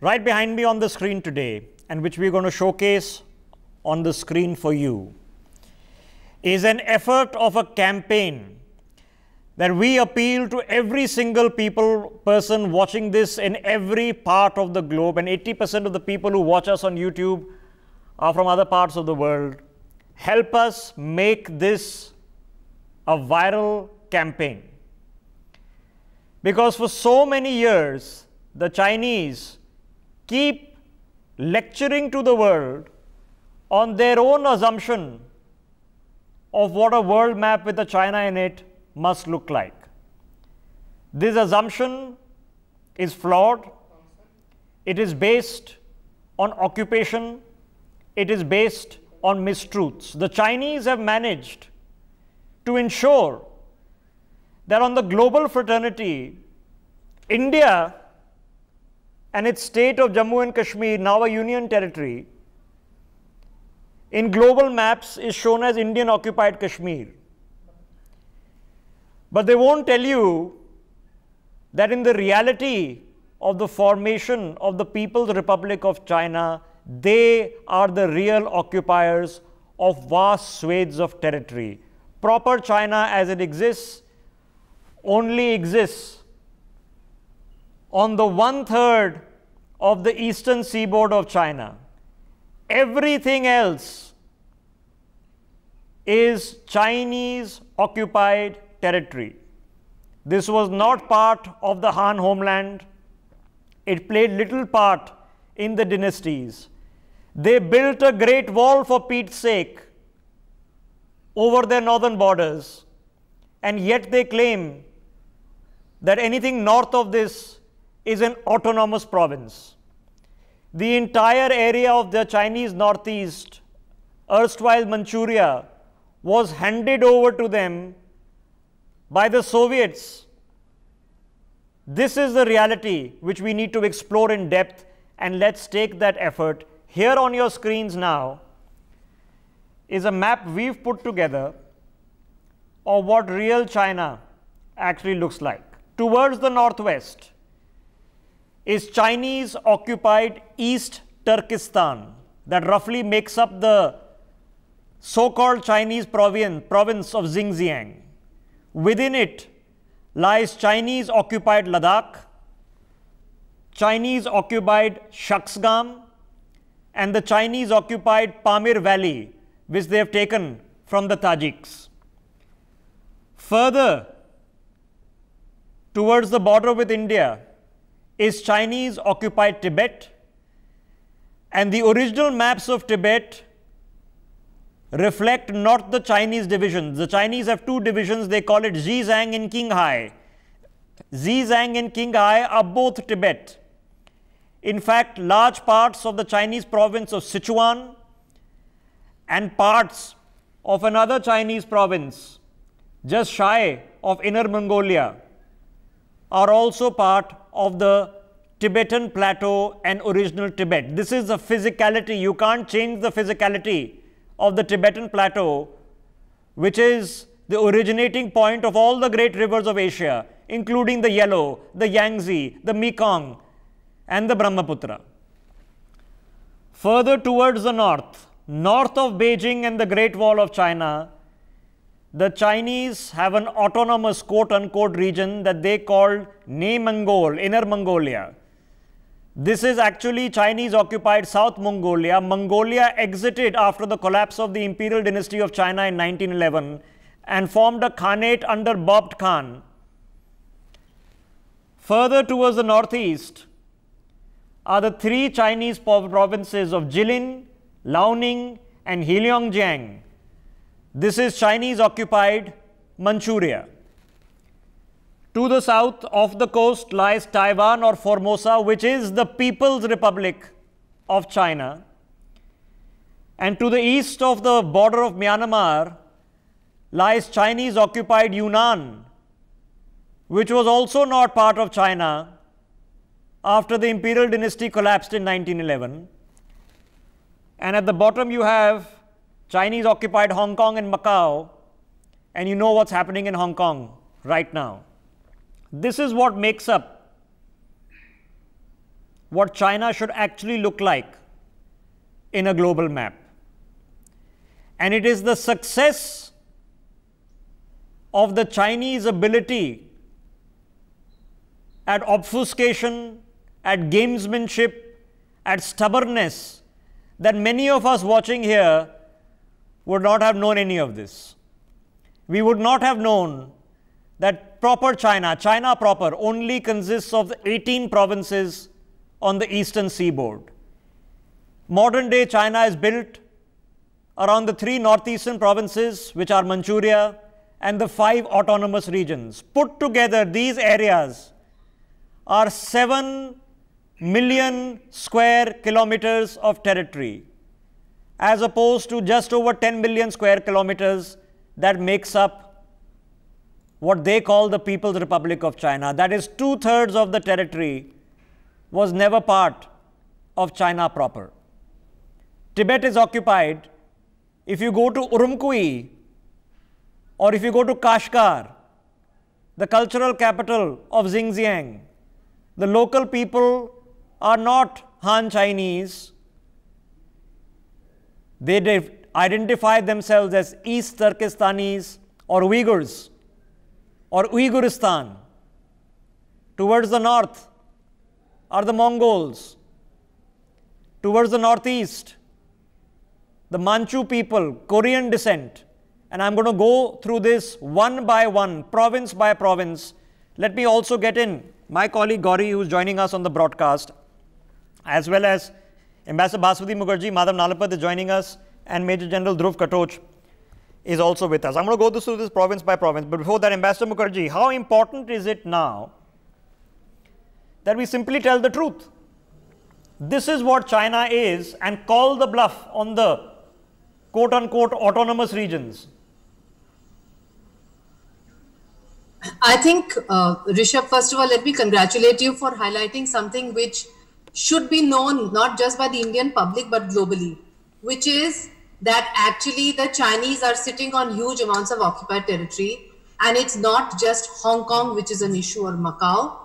Right behind me on the screen today, and which we're going to showcase on the screen for you, is an effort of a campaign that we appeal to every single person watching this in every part of the globe, and 80% of the people who watch us on YouTube are from other parts of the world. Help us make this a viral campaign. Because for so many years, the Chinese keep lecturing to the world on their own assumption of what a world map with a China in it must look like. This assumption is flawed. It is based on occupation. It is based on mistruths. The Chinese have managed to ensure that on the global fraternity, India and its state of Jammu and Kashmir, now a union territory, in global maps is shown as Indian occupied Kashmir. But they won't tell you that in the reality of the formation of the People's Republic of China, they are the real occupiers of vast swathes of territory. Proper China as it exists only exists on the 1/3 of the eastern seaboard of China. Everything else is Chinese occupied territory. This was not part of the Han homeland. It played little part in the dynasties. They built a great wall for Pete's sake over their northern borders, and yet they claim that anything north of this is an autonomous province. The entire area of the Chinese northeast, erstwhile Manchuria, was handed over to them by the Soviets. This is the reality which we need to explore in depth, and let's take that effort. Here on your screens now is a map we've put together of what real China actually looks like. Towards the northwest is Chinese occupied East Turkestan, that roughly makes up the so-called Chinese province of Xinjiang. Within it lies Chinese occupied Ladakh, Chinese occupied Shaksgam, and the Chinese occupied Pamir Valley, which they have taken from the Tajiks. Further towards the border with India is Chinese occupied Tibet, and the original maps of Tibet reflect not the Chinese divisions. The Chinese have two divisions. They call it Xizang and Qinghai. Xizang and Qinghai are both Tibet. In fact, large parts of the Chinese province of Sichuan and parts of another Chinese province just shy of Inner Mongolia are also part of the Tibetan plateau and original Tibet. This is the physicality. You can't change the physicality of the Tibetan plateau, which is the originating point of all the great rivers of Asia, including the Yellow, the Yangtze, the Mekong, and the Brahmaputra. Further towards the north, north of Beijing and the Great Wall of China, the Chinese have an autonomous quote-unquote region that they call Nemangol, Inner Mongolia. This is actually Chinese-occupied South Mongolia. Mongolia exited after the collapse of the imperial dynasty of China in 1911 and formed a khanate under Babt Khan. Further towards the northeast are the three Chinese provinces of Jilin, Liaoning, and Heilongjiang. This is Chinese-occupied Manchuria. To the south of the coast lies Taiwan or Formosa, which is the People's Republic of China. And to the east of the border of Myanmar lies Chinese-occupied Yunnan, which was also not part of China after the imperial dynasty collapsed in 1911. And at the bottom you have Chinese-occupied Hong Kong and Macau, and you know what's happening in Hong Kong right now. This is what makes up what China should actually look like in a global map. And it is the success of the Chinese ability at obfuscation, at gamesmanship, at stubbornness, that many of us watching here would not have known any of this. We would not have known that proper China, China proper, only consists of 18 provinces on the eastern seaboard. Modern day China is built around the 3 northeastern provinces, which are Manchuria, and the 5 autonomous regions. Put together, these areas are 7 million square kilometers of territory, as opposed to just over 10 million square kilometers that makes up what they call the People's Republic of China. That is, 2/3 of the territory was never part of China proper. Tibet is occupied. If you go to Urumqi or if you go to Kashgar, the cultural capital of Xinjiang, the local people are not Han Chinese. They identify themselves as East Turkestanis or Uyghurs or Uyghuristan. Towards the north are the Mongols. Towards the northeast, the Manchu people, Korean descent. And I'm going to go through this one by one, province by province. Let me also get in my colleague Gauri, who is joining us on the broadcast, as well as Ambassador Baswati Mukherjee. Madam Nalapat is joining us, and Major General Dhruv Katoch is also with us. I'm going to go through this province by province. But before that, Ambassador Mukherjee, how important is it now that we simply tell the truth? This is what China is, and call the bluff on the quote-unquote autonomous regions. I think, Rishabh, first of all, let me congratulate you for highlighting something which should be known not just by the Indian public but globally, which is that actually the Chinese are sitting on huge amounts of occupied territory, and it's not just Hong Kong which is an issue, or Macau.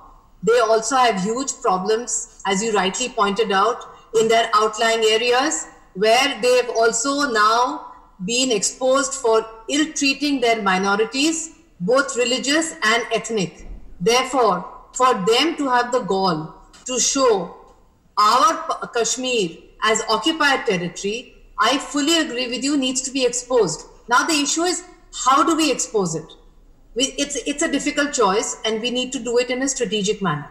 They also have huge problems, as you rightly pointed out, in their outlying areas, where they've also now been exposed for ill-treating their minorities, both religious and ethnic. Therefore, for them to have the gall to show our Kashmir as occupied territory, I fully agree with you, needs to be exposed. Now the issue is, how do we expose it? It's a difficult choice, and we need to do it in a strategic manner.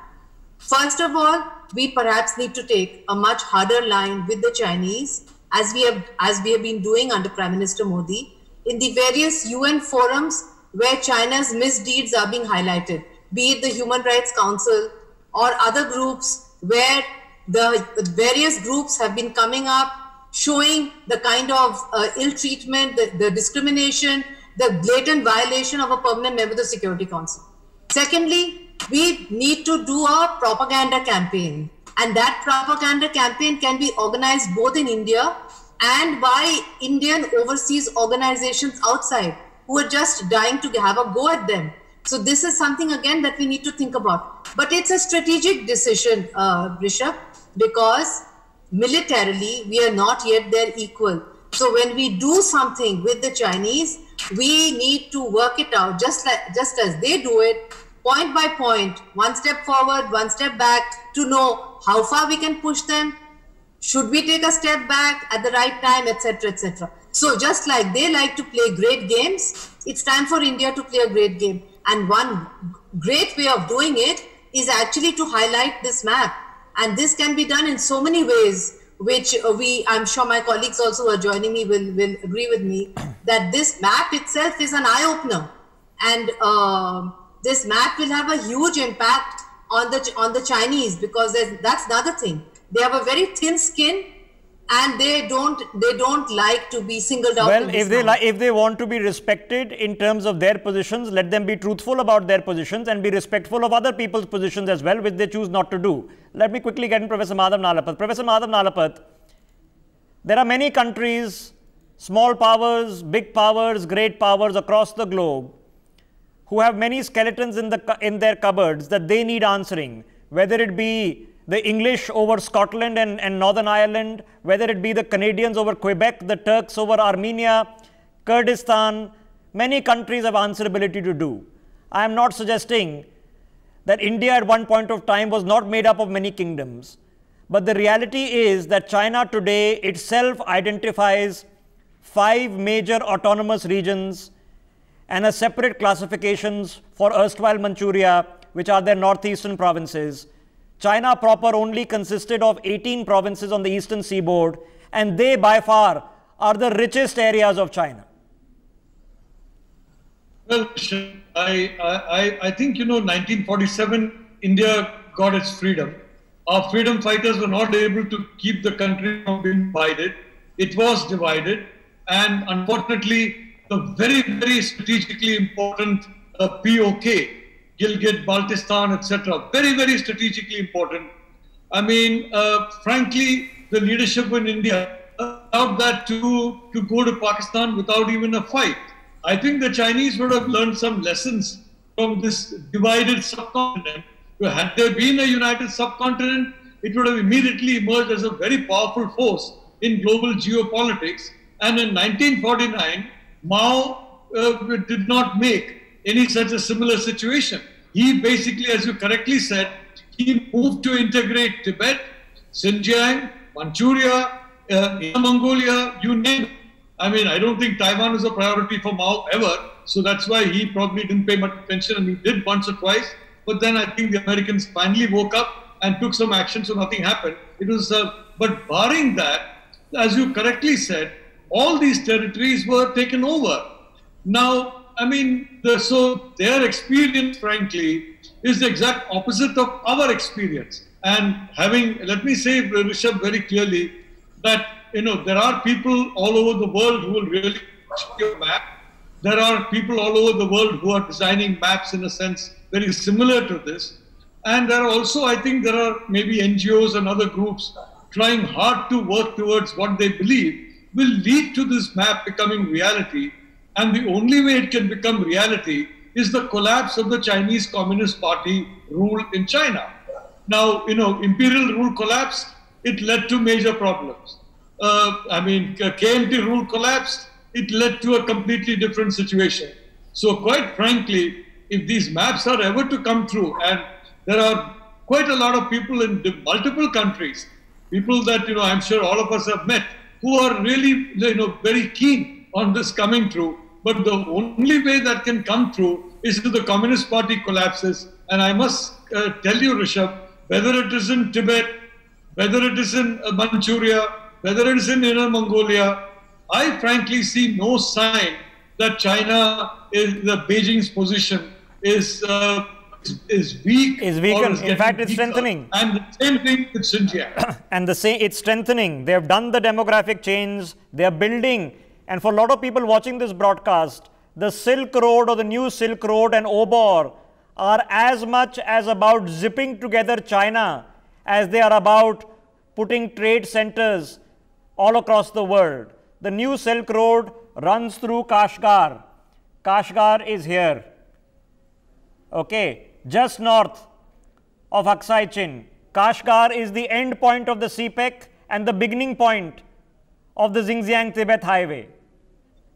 First of all, we perhaps need to take a much harder line with the Chinese, as we have been doing under Prime Minister Modi, in the various UN forums where China's misdeeds are being highlighted, be it the Human Rights Council or other groups where the various groups have been coming up, showing the kind of ill treatment, the discrimination, the blatant violation of a permanent member of the Security Council. Secondly, we need to do a propaganda campaign, and that propaganda campaign can be organized both in India and by Indian overseas organizations outside who are just dying to have a go at them. So this is something again that we need to think about. But it's a strategic decision, Rishabh, because militarily we are not yet their equal. So when we do something with the Chinese, we need to work it out just as they do it, point by point, one step forward, one step back, to know how far we can push them. Should we take a step back at the right time, etc., etc. So just like they like to play great games, it's time for India to play a great game. And one great way of doing it is actually to highlight this map. And this can be done in so many ways, which I'm sure my colleagues also who are joining me will agree with me, that this map itself is an eye-opener. And this map will have a huge impact on the Chinese, because that's another thing. They have a very thin skin, and they don't like to be singled out. Well, if they want to be respected in terms of their positions, let them be truthful about their positions and be respectful of other people's positions as well, which they choose not to do. Let me quickly get in Professor Madhav Nalapat. Professor Madhav Nalapat, there are many countries, small powers, big powers, great powers across the globe, who have many skeletons in their cupboards that they need answering, whether it be the English over Scotland and Northern Ireland, whether it be the Canadians over Quebec, the Turks over Armenia, Kurdistan, many countries have answerability to do. I am not suggesting that India at one point of time was not made up of many kingdoms. But the reality is that China today itself identifies 5 major autonomous regions and has separate classifications for erstwhile Manchuria, which are their northeastern provinces. China proper only consisted of 18 provinces on the eastern seaboard, and they by far are the richest areas of China. Well, I think, 1947, India got its freedom. Our freedom fighters were not able to keep the country from being divided. It was divided. And unfortunately, the very, very strategically important POK, Gilgit, Baltistan, etc., very, very strategically important. I mean, frankly, the leadership in India allowed that to go to Pakistan without even a fight. I think the Chinese would have learned some lessons from this divided subcontinent. Had there been a united subcontinent, it would have immediately emerged as a very powerful force in global geopolitics. And in 1949, Mao did not make any such a similar situation. He basically, as you correctly said, he moved to integrate Tibet, Xinjiang, Manchuria, Inner Mongolia, you name it. I mean, I don't think Taiwan is a priority for Mao ever, so that's why he probably didn't pay much attention, and he did once or twice. But then I think the Americans finally woke up and took some action, so nothing happened. It was, but barring that, as you correctly said, all these territories were taken over. Now, I mean, so their experience, frankly, is the exact opposite of our experience. And let me say, Rishabh, very clearly that, there are people all over the world who will really watch a map. There are people all over the world who are designing maps in a sense very similar to this. And there are also, I think there are maybe NGOs and other groups trying hard to work towards what they believe will lead to this map becoming reality. And the only way it can become reality is the collapse of the Chinese Communist Party rule in China. Now, imperial rule collapsed, it led to major problems. KMT rule collapsed, it led to a completely different situation. So quite frankly, if these maps are ever to come true, and there are quite a lot of people in multiple countries, people that, I'm sure all of us have met, who are really, very keen on this coming true. But the only way that can come true is if the Communist Party collapses. And I must tell you, Rishabh, whether it is in Tibet, whether it is in Manchuria, whether it is in Inner Mongolia, I frankly see no sign that China, the Beijing's position is weak. Is weaker. In fact, it's strengthening. And the same thing with Xinjiang. And it's strengthening. They have done the demographic change. They are building. And for a lot of people watching this broadcast, the Silk Road or the new Silk Road and OBOR are as much as about zipping together China as they are about putting trade centers all across the world. The new Silk Road runs through Kashgar. Kashgar is here. Okay, just north of Aksai Chin. Kashgar is the end point of the CPEC and the beginning point of the Xinjiang-Tibet highway.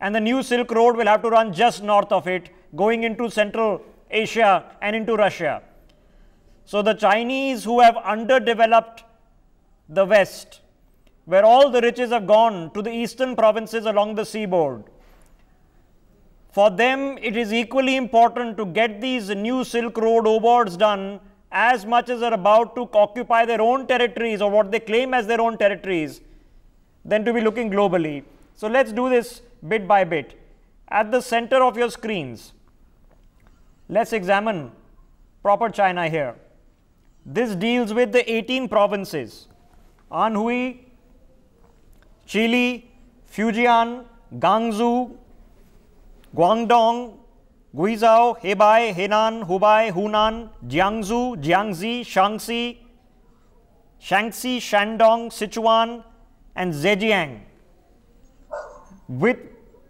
And the new Silk Road will have to run just north of it, going into Central Asia and into Russia. So the Chinese, who have underdeveloped the West, where all the riches have gone to the eastern provinces along the seaboard, for them it is equally important to get these new Silk Road OBORs done as much as they're about to occupy their own territories or what they claim as their own territories, than to be looking globally. So let's do this bit by bit. At the center of your screens, let's examine proper China here. This deals with the 18 provinces: Anhui, Chile, Fujian, Gansu, Guangdong, Guizhou, Hebei, Henan, Hubei, Hunan, Jiangsu, Jiangxi, Shaanxi, Shandong, Sichuan, and Zhejiang, with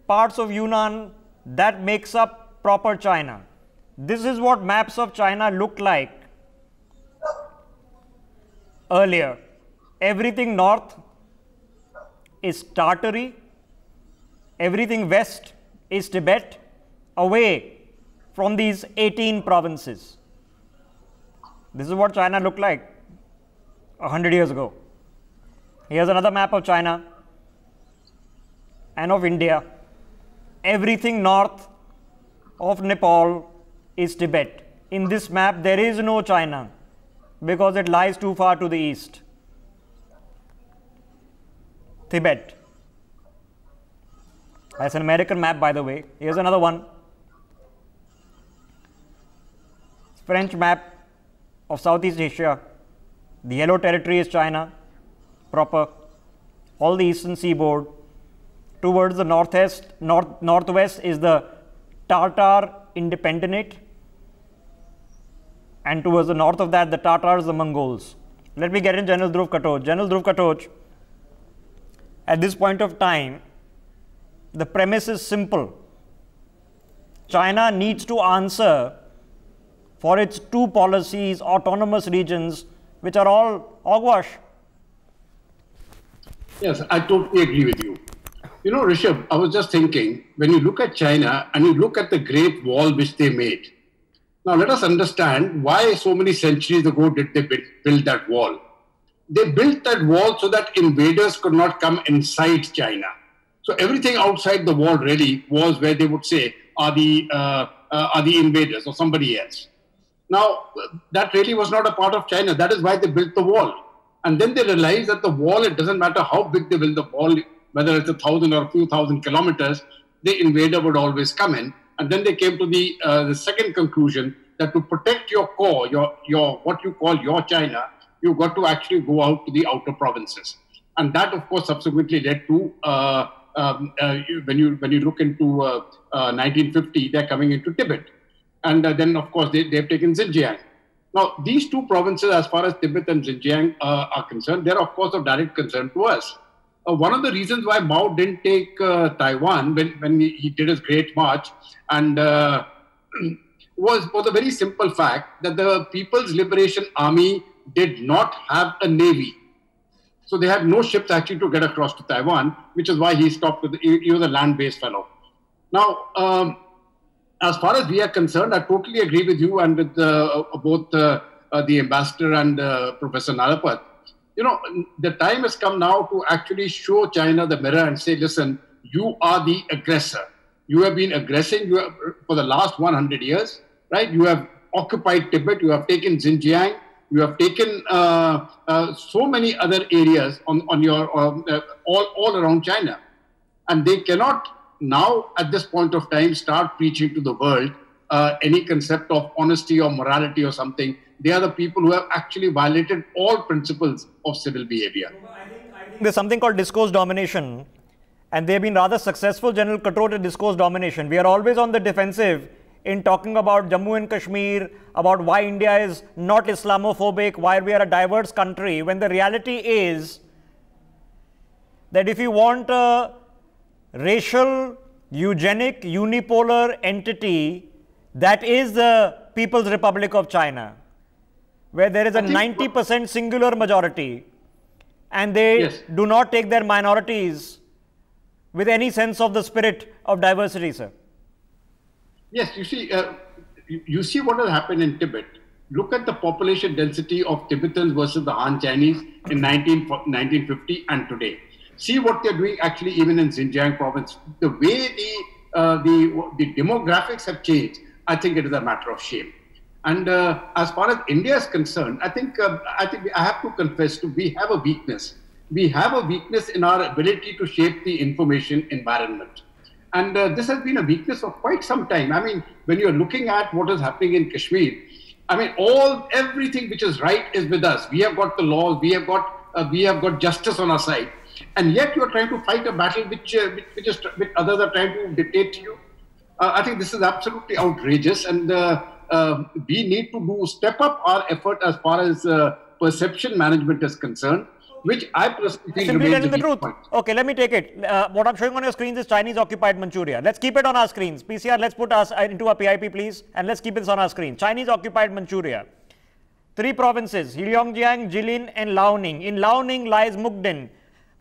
parts of Yunnan that makes up proper China. This is what maps of China look like. earlier. Everything north is Tartary, everything west is Tibet, away from these 18 provinces. This is what China looked like 100 years ago. Here's another map of China and of India. Everything north of Nepal is Tibet. In this map, there is no China because it lies too far to the east. Tibet. That's an American map, by the way. Here's another one. French map of Southeast Asia. The yellow territory is China proper. All the eastern seaboard. Towards the northwest is the Tatar Independent, and towards the north of that, the Tatars, the Mongols. Let me get in General Dhruv Katoch. General Dhruv Katoch, at this point of time, the premise is simple. China needs to answer for its two policies, autonomous regions, which are all hogwash. Yes, I totally agree with you. You know, Rishabh, I was just thinking, when you look at China and you look at the Great Wall which they made, now let us understand why so many centuries ago did they build that wall. They built that wall so that invaders could not come inside China. So everything outside the wall really was where they would say are the invaders or somebody else. Now, that really was not a part of China. That is why they built the wall. And then they realized that the wall, it doesn't matter how big they build the wall, whether it's 1,000 or a few thousand kilometers, the invader would always come in. And then they came to the second conclusion that to protect your core, your what you call your China, you've got to actually go out to the outer provinces. And that, of course, subsequently led to, when you look into 1950, they're coming into Tibet. And then, of course, they've taken Xinjiang. Now, these two provinces, as far as Tibet and Xinjiang are concerned, they're, of course, of direct concern to us. One of the reasons why Mao didn't take Taiwan when he did his Great March and was a very simple fact that the People's Liberation Army did not have a navy. So they had no ships actually to get across to Taiwan, which is why he stopped. He was a land-based fellow. Now, as far as we are concerned, I totally agree with you and with both the ambassador and Professor Narapat. You know, the time has come now to actually show China the mirror and say, listen, you are the aggressor. You have been aggressing for the last 100 years, right? You have occupied Tibet, you have taken Xinjiang, you have taken so many other areas on your all around China. And they cannot now, at this point of time, start preaching to the world any concept of honesty or morality or something. They are the people who have actually violated all principles of civil behavior. I think there's something called discourse domination, and they've been rather successful, General Katoch, at discourse domination. We are always on the defensive in talking about Jammu and Kashmir, about why India is not Islamophobic, why we are a diverse country, when the reality is that if you want a racial, eugenic, unipolar entity, that is the People's Republic of China, where there is a 90% singular majority and they do not take their minorities with any sense of the spirit of diversity, sir. Yes, you see what has happened in Tibet. Look at the population density of Tibetans versus the Han Chinese in 1950 and today. See what they're doing actually even in Xinjiang province. The way the demographics have changed, I think it is a matter of shame. And as far as India is concerned, I think I have to confess we have a weakness. We have a weakness in our ability to shape the information environment. And this has been a weakness for quite some time. I mean, when you're looking at what is happening in Kashmir, I mean, everything which is right is with us. We have got the laws, we have got justice on our side. And yet you're trying to fight a battle which others are trying to dictate to you. I think this is absolutely outrageous, and we need to step up our effort as far as perception management is concerned, which I personally feel remains the truth. Okay, let me take it. What I'm showing on your screens is Chinese occupied Manchuria. Let's keep it on our screens. PCR, let's put us into a PIP, please, and let's keep this on our screen. Chinese occupied Manchuria. Three provinces, Heilongjiang, Jilin and Liaoning. In Liaoning lies Mukden.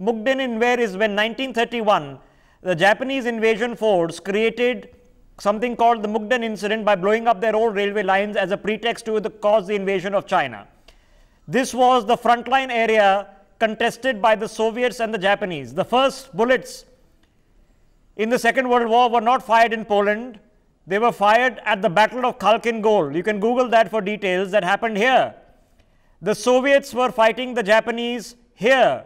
Mukden in where is when 1931, the Japanese invasion force created something called the Mukden incident by blowing up their old railway lines as a pretext to cause the invasion of China. This was the frontline area contested by the Soviets and the Japanese. The first bullets in the Second World War were not fired in Poland. They were fired at the Battle of Khalkhin Gol. You can Google that for details. That happened here. The Soviets were fighting the Japanese here.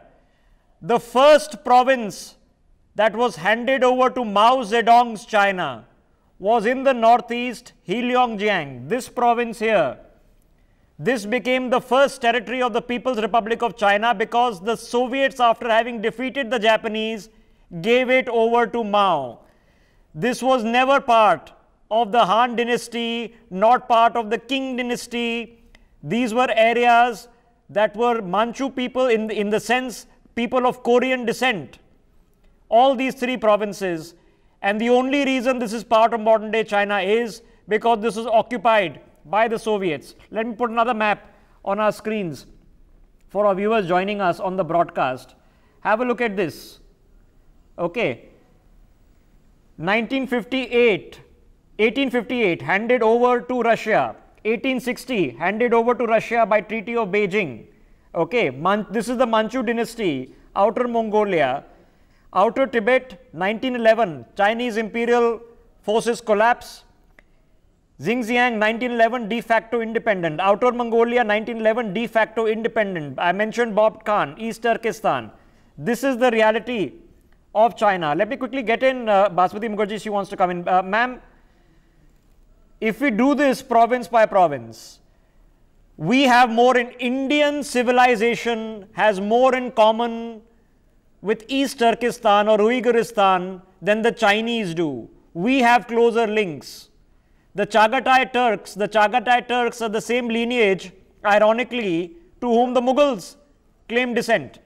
The first province that was handed over to Mao Zedong's China was in the northeast, Heilongjiang. This province here. This became the first territory of the People's Republic of China because the Soviets, after having defeated the Japanese, gave it over to Mao. This was never part of the Han dynasty, not part of the Qing dynasty. These were areas that were Manchu people in the sense people of Korean descent. All these three provinces, and the only reason this is part of modern day China is because this was occupied by the Soviets. Let me put another map on our screens for our viewers joining us on the broadcast. Have a look at this. Okay. 1858 handed over to Russia. 1860 handed over to Russia by Treaty of Beijing. Okay, this is the Manchu dynasty, Outer Mongolia. Outer Tibet, 1911, Chinese imperial forces collapse. Xinjiang, 1911, de facto independent. Outer Mongolia, 1911, de facto independent. I mentioned Bob Khan, East Turkestan. This is the reality of China. Let me quickly get in Basmati Mukherjee, she wants to come in. Ma'am, if we do this province by province, we have more in Indian civilization has more in common with East Turkestan or Uyghuristan than the Chinese do. We have closer links. The Chagatai Turks are the same lineage, ironically, to whom the Mughals claim descent.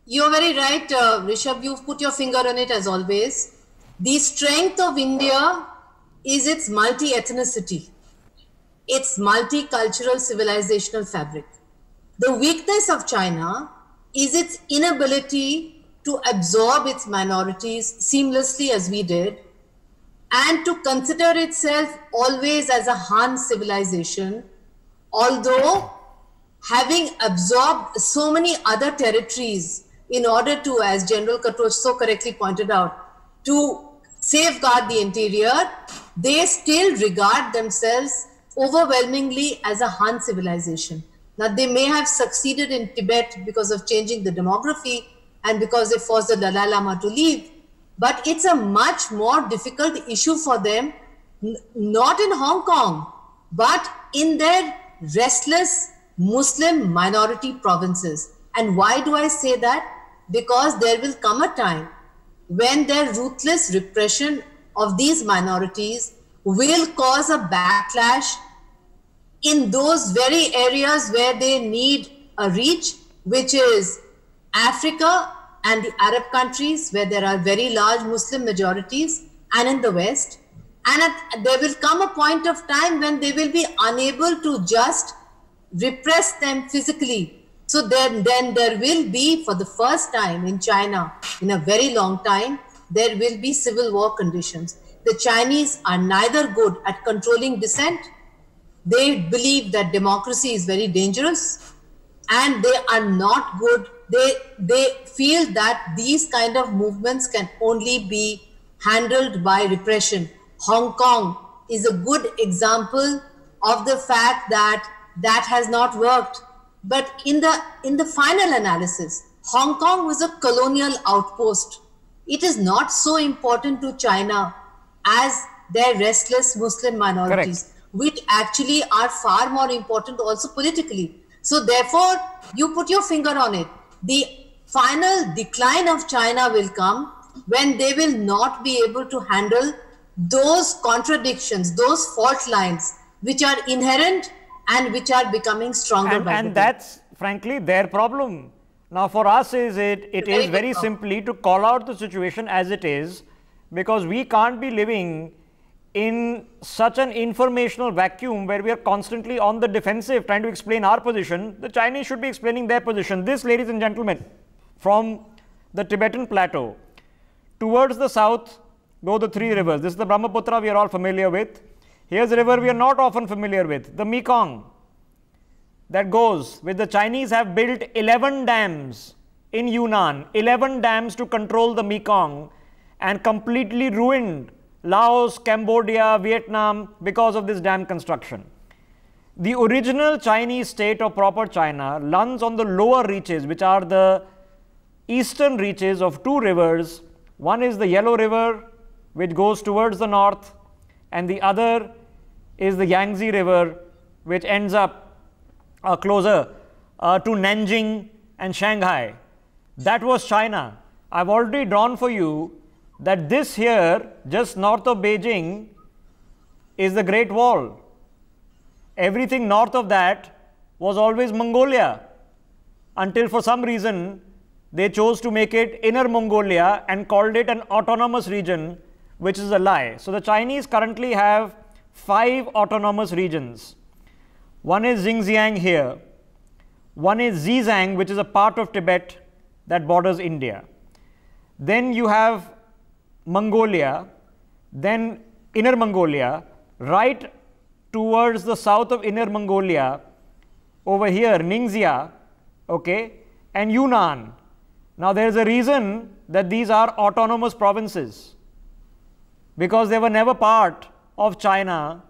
You're very right, Rishabh. You've put your finger on it as always. The strength of India is its multi-ethnicity, its multicultural civilizational fabric. The weakness of China is its inability to absorb its minorities seamlessly as we did, and to consider itself always as a Han civilization, although having absorbed so many other territories in order to, as General Katoch so correctly pointed out, to safeguard the interior, they still regard themselves overwhelmingly as a Han civilization. Now, they may have succeeded in Tibet because of changing the demography and because they forced the Dalai Lama to leave, but it's a much more difficult issue for them, not in Hong Kong, but in their restless Muslim minority provinces. And why do I say that? Because there will come a time when their ruthless repression of these minorities will cause a backlash in those very areas where they need a reach, which is Africa and the Arab countries where there are very large Muslim majorities, and in the West. And there will come a point of time when they will be unable to just repress them physically. So then there will be, for the first time in China in a very long time, there will be civil war conditions. The Chinese are neither good at controlling dissent. They believe that democracy is very dangerous, and they are not good. They feel that these kind of movements can only be handled by repression. Hong Kong is a good example of the fact that that has not worked. But in the final analysis, Hong Kong was a colonial outpost. It is not so important to China as their restless Muslim minorities. Correct. Which actually are far more important also politically. So therefore, you put your finger on it. The final decline of China will come when they will not be able to handle those contradictions, those fault lines, which are inherent and which are becoming stronger by the day. And that's frankly their problem. Now for us it is very simply to call out the situation as it is, because we can't be living in such an informational vacuum where we are constantly on the defensive trying to explain our position, the Chinese should be explaining their position. This, ladies and gentlemen, from the Tibetan plateau towards the south go the three rivers. This is the Brahmaputra we are all familiar with. Here's a river we are not often familiar with, the Mekong, that goes with the Chinese have built 11 dams in Yunnan, 11 dams to control the Mekong, and completely ruined Laos, Cambodia, Vietnam because of this dam construction. The original Chinese state of proper China runs on the lower reaches, which are the eastern reaches of two rivers. One is the Yellow River, which goes towards the north, and the other is the Yangtze River, which ends up closer to Nanjing and Shanghai. That was China. I've already drawn for you that this here, just north of Beijing, is the Great Wall. Everything north of that was always Mongolia, until for some reason they chose to make it Inner Mongolia and called it an autonomous region, which is a lie. So the Chinese currently have 5 autonomous regions. One is Xinjiang here, one is Xizang, which is a part of Tibet that borders India. Then you have Mongolia, then Inner Mongolia, right towards the south of Inner Mongolia, over here Ningxia, okay, and Yunnan. Now there is a reason that these are autonomous provinces, because they were never part of China.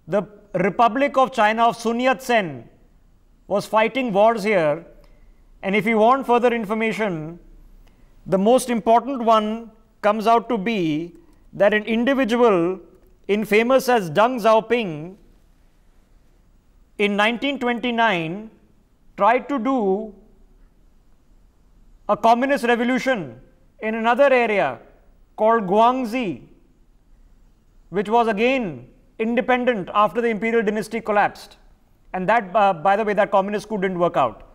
The Republic of China of Sun Yat-sen was fighting wars here, and if you want further information, the most important one comes out to be that an individual famous as Deng Xiaoping in 1929 tried to do a communist revolution in another area called Guangxi, which was again independent after the imperial dynasty collapsed, and that by the way, that communist coup didn't work out.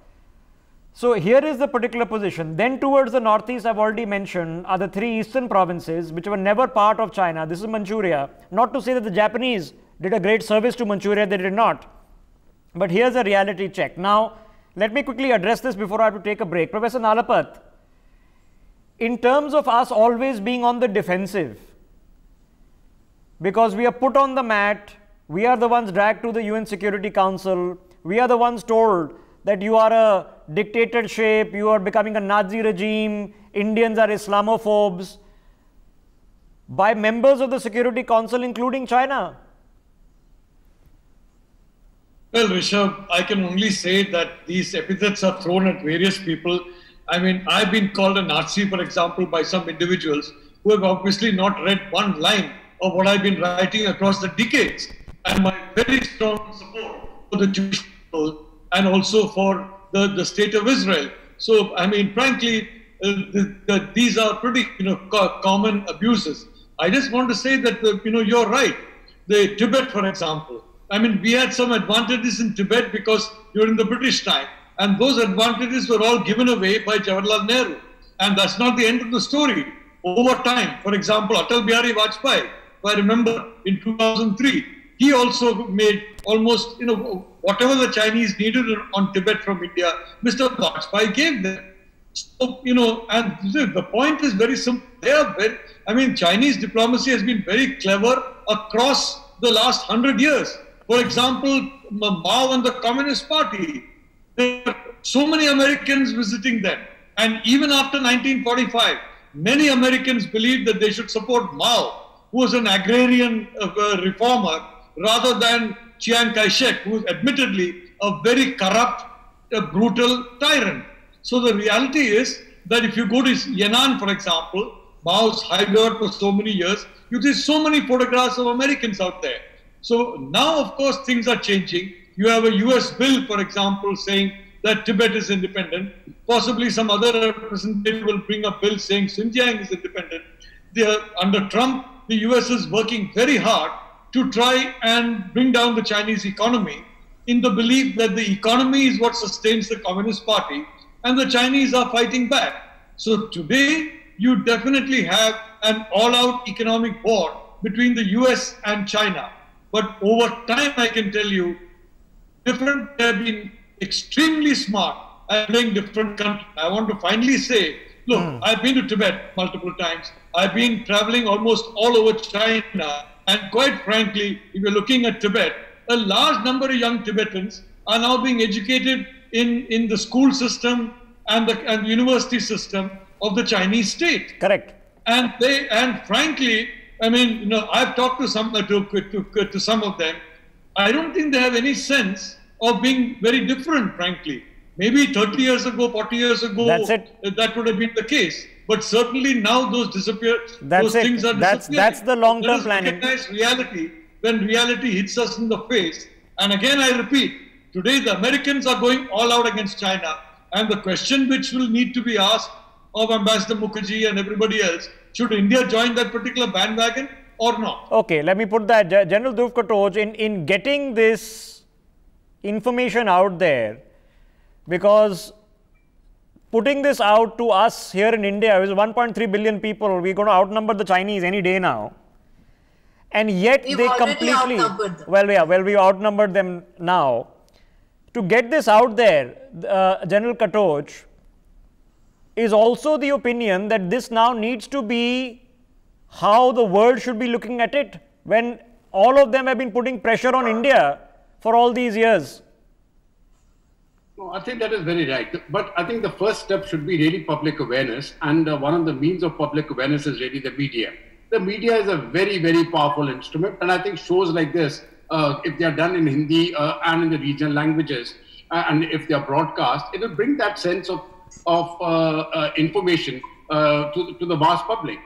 So here is the particular position. Then towards the northeast, I've already mentioned, are the 3 eastern provinces which were never part of China. This is Manchuria. Not to say that the Japanese did a great service to Manchuria, they did not. But here's a reality check. Now, let me quickly address this before I have to take a break. Professor Nalapat, in terms of us always being on the defensive, because we are put on the mat, we are the ones dragged to the UN Security Council, we are the ones told that you are a dictatorship, you are becoming a Nazi regime, Indians are Islamophobes, by members of the Security Council, including China. Well, Rishabh, I can only say that these epithets are thrown at various people. I mean, I've been called a Nazi, for example, by some individuals who have obviously not read one line of what I've been writing across the decades, and my very strong support for the Jewish people and also for the state of Israel. So, I mean, frankly, these are pretty, common abuses. I just want to say that, you're right. The Tibet, for example, I mean, we had some advantages in Tibet because during the British time, and those advantages were all given away by Jawaharlal Nehru. And that's not the end of the story. Over time, for example, Atal Bihari Vajpayee, if I remember, in 2003, he also made almost, whatever the Chinese needed on Tibet from India, Mr. Vajpayee gave them. So, and the point is very simple. Chinese diplomacy has been very clever across the last 100 years. For example, Mao and the Communist Party, there were so many Americans visiting them. And even after 1945, many Americans believed that they should support Mao, who was an agrarian reformer, rather than Chiang Kai-shek, who is admittedly a very corrupt, brutal tyrant. So the reality is that if you go to Yan'an, for example, Mao's hideout for so many years, you see so many photographs of Americans out there. So now, of course, things are changing. You have a US bill, for example, saying that Tibet is independent. Possibly some other representative will bring a bill saying Xinjiang is independent. Under Trump, the US is working very hard to try and bring down the Chinese economy in the belief that the economy is what sustains the Communist Party and the Chinese are fighting back. So today, you definitely have an all-out economic war between the US and China. But over time, I can tell you, they have been extremely smart at playing different countries. I want to finally say, look, I've been to Tibet multiple times. I've been traveling almost all over China. And quite frankly, if you're looking at Tibet, a large number of young Tibetans are now being educated in the school system and the university system of the Chinese state. Correct. And frankly, I mean, you know, I've talked to some of them. I don't think they have any sense of being very different, frankly. Maybe 30 years ago, 40 years ago, that would have been the case. But certainly now those disappear. Those things are disappearing. That's the long-term planning. Recognize reality when reality hits us in the face. And again, I repeat, today the Americans are going all out against China. And the question which will need to be asked of Ambassador Mukherjee and everybody else, should India join that particular bandwagon or not? Okay, let me put that. General Dhruv Katoch, in getting this information out there, because putting this out to us here in India, is 1.3 billion people, we're going to outnumber the Chinese any day now. And yet they completely, we outnumbered them now. To get this out there, General Katoch, is also the opinion that this now needs to be how the world should be looking at it, when all of them have been putting pressure on India for all these years. No, I think that is very right. But I think the first step should be really public awareness. And one of the means of public awareness is really the media. The media is a very, very powerful instrument. And I think shows like this, if they are done in Hindi and in the regional languages, and if they are broadcast, it will bring that sense of information to the vast public.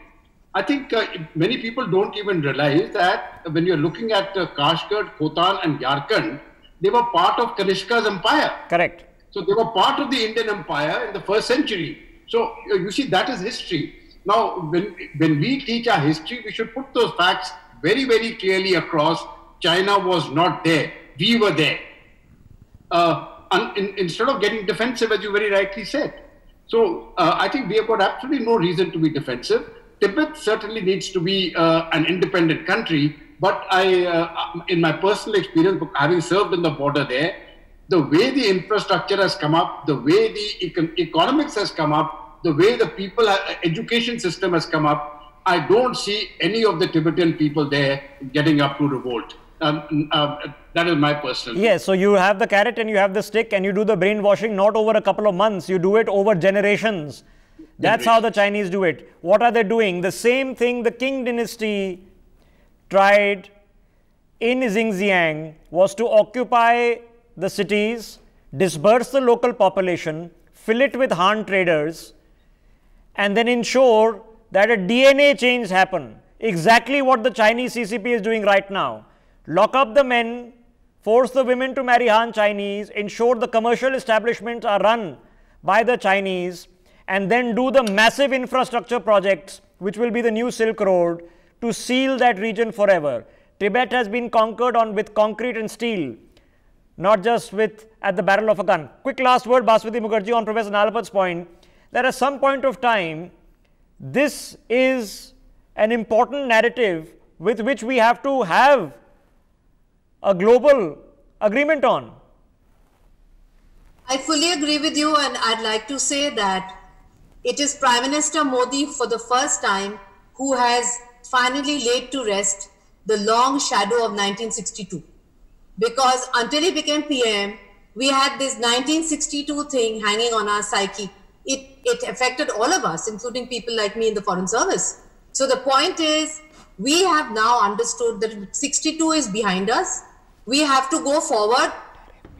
I think many people don't even realize that when you're looking at Kashgar, Khotan and Jharkhand, they were part of Kanishka's empire. Correct. So they were part of the Indian empire in the 1st century. So you see, that is history. Now, when we teach our history, we should put those facts very, very clearly across. China was not there. We were there. Instead of getting defensive, as you very rightly said. So I think we have got absolutely no reason to be defensive. Tibet certainly needs to be an independent country. But in my personal experience, having served in the border there, the way the infrastructure has come up, the way the economics has come up, the way the people education system has come up, I don't see any of the Tibetan people there getting up to revolt. That is my personal view. Yes, so you have the carrot and you have the stick, and you do the brainwashing not over a couple of months, you do it over generations. That's how the Chinese do it. What are they doing? The same thing the Qing dynasty tried in Xinjiang was to occupy the cities, disperse the local population, fill it with Han traders, and then ensure that a DNA change happen. Exactly what the Chinese CCP is doing right now. Lock up the men, force the women to marry Han Chinese, ensure the commercial establishments are run by the Chinese, and then do the massive infrastructure projects, which will be the new Silk Road, to seal that region forever. Tibet has been conquered with concrete and steel, not just at the barrel of a gun. Quick last word, Baswati Mukherjee, on Professor Nalapat's point, that at some point of time, this is an important narrative with which we have to have a global agreement on. I fully agree with you, and I'd like to say that it is Prime Minister Modi for the first time who has finally laid to rest the long shadow of 1962. Because until he became PM, we had this 1962 thing hanging on our psyche. It affected all of us, including people like me in the Foreign Service. So the point is, we have now understood that 62 is behind us. We have to go forward.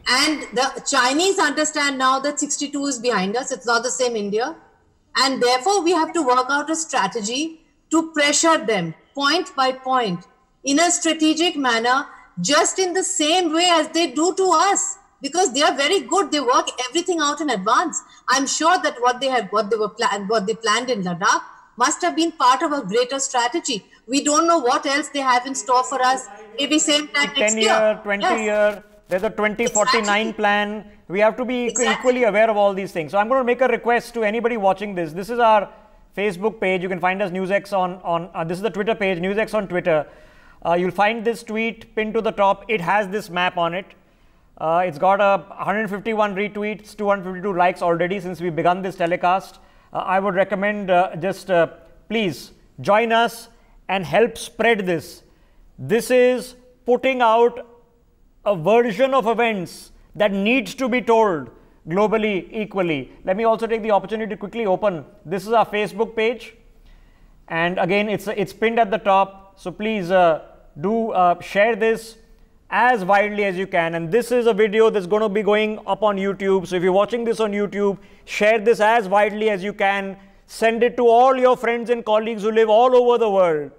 And the Chinese understand now that 62 is behind us. It's not the same India. And therefore, we have to work out a strategy to pressure them point by point in a strategic manner, just in the same way as they do to us, because they are very good. They work everything out in advance. I'm sure that what they planned in Ladakh must have been part of a greater strategy. We don't know what else they have in store for us. Maybe same time next year. 10 year, 20 year. There's a 2049 plan. We have to be equally aware of all these things. So I'm going to make a request to anybody watching this. This is our Facebook page. You can find us NewsX on this is the Twitter page, NewsX on Twitter. You'll find this tweet pinned to the top. It has this map on it. It's got 151 retweets, 252 likes already since we begun this telecast. I would recommend please join us and help spread this. This is putting out a version of events that needs to be told globally equally. Let me also take the opportunity to quickly open. This is our Facebook page, and again it's pinned at the top. So please do share this as widely as you can. And this is a video that's going to be going up on YouTube. So if you're watching this on YouTube, share this as widely as you can. Send it to all your friends and colleagues who live all over the world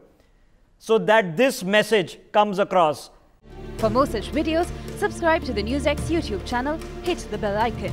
so that this message comes across. For more such videos, subscribe to the NewsX YouTube channel, hit the bell icon.